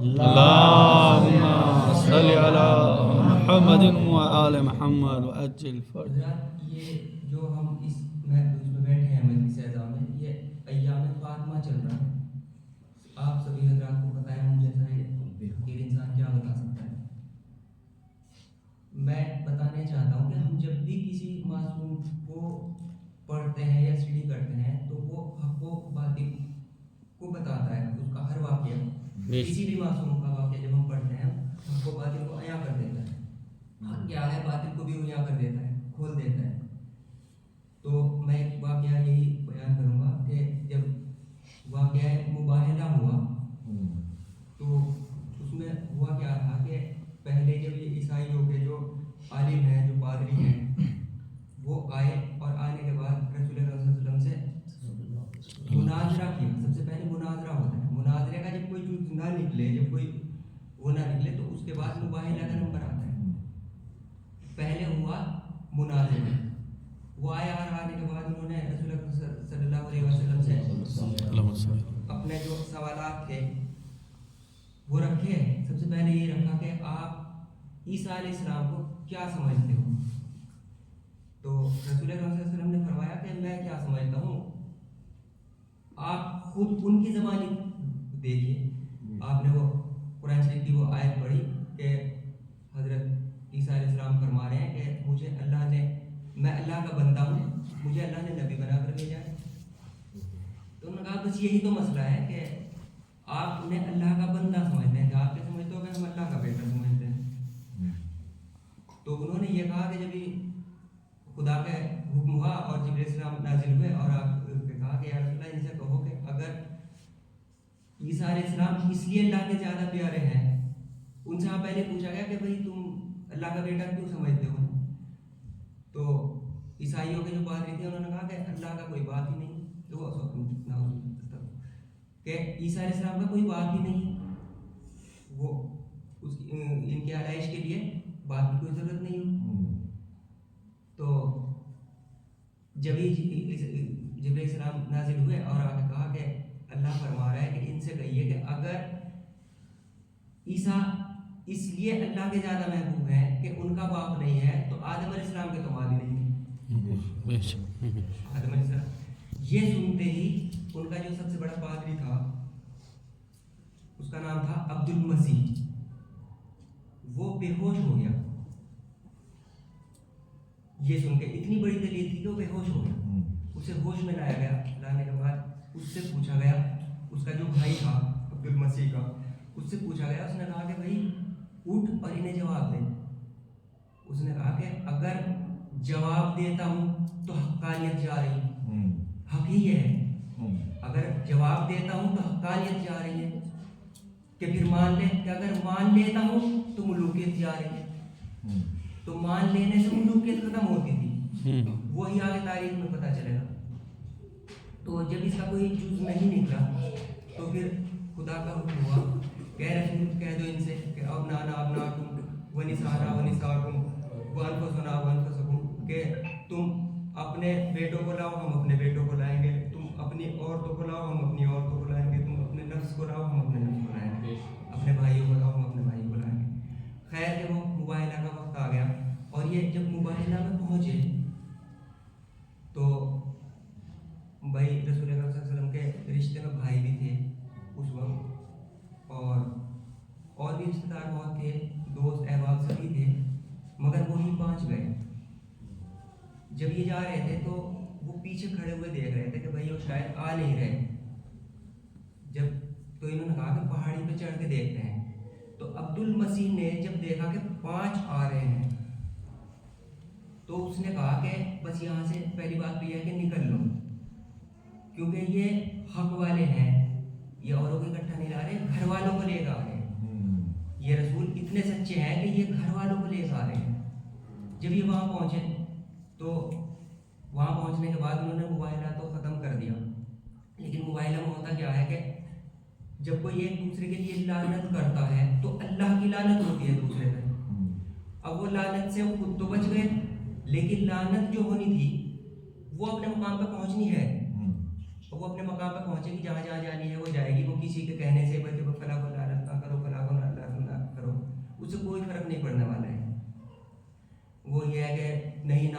اللهم صل على محمد وآل محمد وعجل فرج. یہ جو ہم اس میں بیٹھے ہیں مجلس اعظام میں، یہ ایام فاطمہ چل رہا ہے. آپ سبھی حضرات کو پتہ ہے، مجھے ایک انسان کیا بتا سکتا ہے. میں بتانے چاہتا ہوں کہ ہم جب بھی کسی معصوم کو پڑھتے ہیں یا اسٹڈی کرتے ہیں تو وہ حق و باطل کو بتاتا ہے. اس کا ہر واقعہ، کسی بھی معصوم کا واقعہ جب ہم پڑھتے ہیں، حق و باطل کو عیاں کر دیتا ہے. حق کیا ہے، باطل کو بھی عیاں کر دیتا ہے، کھول دیتا ہے. تو میں ایک واقعہ یہی بیان کروں گا کہ جب واقعہ مباہلہ ہوا تو اس میں ہوا کیا تھا کہ پہلے جب یہ عیسائیوں کے جو عالم ہیں، جو پادری ہیں، وہ آئے اور آنے کے بعد رسول اللہ صلی اللہ علیہ وسلم سے مناظرہ کیا. سب سے پہلے مناظرہ ہوتا ہے. مناظرے کا جب کوئی چیز نہ نکلے، جب کوئی وہ نہ نکلے تو اس کے بعد مباہلہ کا نمبر آتا ہے. پہلے ہوا مناظرہ. وہ آیا اور آنے کے بعد انہوں نے رسول اللہ صلی اللہ علیہ وسلم سے اپنے جو سوالات تھے وہ رکھے. سب سے پہلے یہ رکھا کہ آپ عیسیٰ علیہ السلام کو کیا سمجھتے ہو؟ تو رسول اللہ صلی اللہ علیہ وسلم نے فرمایا کہ میں کیا سمجھتا ہوں، آپ خود ان کی زبانی دیکھیے. آپ نے وہ قرآن شریف کی وہ آیت پڑھی کہ حضرت عیسیٰ علیہ السلام فرما رہے ہیں کہ مجھے اللہ نے، میں اللہ کا بندہ ہوں، مجھے اللہ نے نبی بنا کر بھیجا ہے. تو انہوں نے کہا بس یہی تو مسئلہ ہے کہ آپ انہیں اللہ کا بندہ سمجھتے ہیں. کہ آپ کیا سمجھتے ہو کہ ہم اللہ کا بیٹا سمجھتے ہیں. تو انہوں نے یہ کہا کہ جب خدا کا حکم ہوا اور جبرائیل السلام نازل ہوئے اور آپ نے کہا کہ یا رسول اللہ ان سے کہو کہ اگر عیسیٰ علیہ السلام اس لیے اللہ کے زیادہ پیارے ہیں، ان سے پہلے پوچھا گیا کہ بھئی تم اللہ کا بیٹا کیوں سمجھتے ہو؟ تو عیسائیوں کے جو پادری تھے انہوں نے کہا کہ اللہ کا کوئی بات ہی نہیں، کہ عیسیٰ علیہ السلام کا کوئی بات ہی نہیں، وہ اس ان کی آلائش کے لیے بات کی کوئی ضرورت نہیں ہو. تو جب ہی جبرائیل السلام نازل ہوئے اور آ کے کہا کہ اللہ فرما رہا ہے کہ ان سے کہیے کہ اگر عیسیٰ اس لیے اللہ کے زیادہ محبوب ہے کہ ان کا باپ نہیں ہے تو آدم علیہ السلام کے تو ماں بھی نہیں ہے. آدم علیہ السلام یہ سنتے ہی ان کا جو سب سے بڑا پادری تھا، اس کا نام تھا عبد المسیح، وہ بے ہوش ہو گیا. یہ سن کے اتنی بڑی دلیل تھی کہ وہ بے ہوش ہو گیا. اسے ہوش میں لایا گیا. لانے کے بعد اس سے پوچھا گیا، اس کا جو بھائی تھا عبد المسیح کا، اس سے پوچھا گیا. اس نے کہا کہ بھائی اٹھ اور انہیں جواب دے. اس نے کہا کہ اگر جواب دیتا ہوں تو حقانیت جا رہی ہے. حق ہی یہ ہے، اگر جواب دیتا ہوں تو حقانیت جا رہی ہے کہ پھر مان لے، کہ اگر مان لیتا ہوں تو ملوکیت جا رہی ہے. تو مان لینے سے ملوکیت ختم ہوتی تھی، وہی آگے تاریخ میں پتہ چلے گا. تو جب اس کا کوئی جز نہیں نکلا تو پھر خدا کا حکم ہوا، کہہ دو ان سے کہ ابنانا ابناکم ونسانا ونساکم وانفسنا وانفسکم، کہ تم اپنے بیٹوں کو لاؤ ہم اپنے بیٹوں کو لائیں گے، تم اپنی عورتوں کو لاؤ ہم اپنی عورتوں کو لائیں گے، تم اپنے نفس کو لاؤ ہم اپنے نفس کو لائیں گے، اپنے بھائیوں کو لاؤ ہم اپنے بھائیوں کو لائیں گے. خیر کہ وہ مباہلہ کا وقت آ گیا اور یہ جب مباہلہ میں پہنچے تو بھائی رسول اللہ صلی اللہ علیہ وسلم کے رشتے میں بھائی بھی تھے اس وقت، اور بھی رشتے دار بہت تھے، دوست احباب سبھی تھے، مگر وہی 5 گئے. جب یہ جا رہے تھے تو وہ پیچھے کھڑے ہوئے دیکھ رہے تھے کہ بھائی وہ شاید آ نہیں رہے. جب تو انہوں نے کہا کہ پہاڑی پہ چڑھ کے دیکھتے ہیں. تو عبد المسیح نے جب دیکھا کہ 5 آ رہے ہیں تو اس نے کہا کہ بس یہاں سے پہلی بات تو یہ ہے کہ نکل لو، کیونکہ یہ حق والے ہیں، یہ اوروں کو اکٹھا نہیں لا رہے، گھر والوں کو لے کر آ رہے ہیں. یہ رسول اتنے سچے ہیں کہ یہ گھر والوں کو لے کر آ رہے ہیں. جب یہ وہاں پہنچے تو وہاں پہنچنے کے بعد انہوں نے مباہلہ تو ختم کر دیا. لیکن مباہلہ میں ہوتا کیا ہے کہ جب کوئی ایک دوسرے کے لیے لعنت کرتا ہے تو اللہ کی لعنت ہوتی ہے دوسرے پہ. اب وہ لعنت سے وہ خود تو بچ گئے، لیکن لعنت جو ہونی تھی وہ اپنے مقام پہ پہنچنی ہے. وہ اپنے مقام پہ پہنچے گی، جہاں جہاں جانی ہے وہ جائے گی. وہ کسی کے کہنے سے بلکہ فلاں کو لعنت نہ کرو، فلاں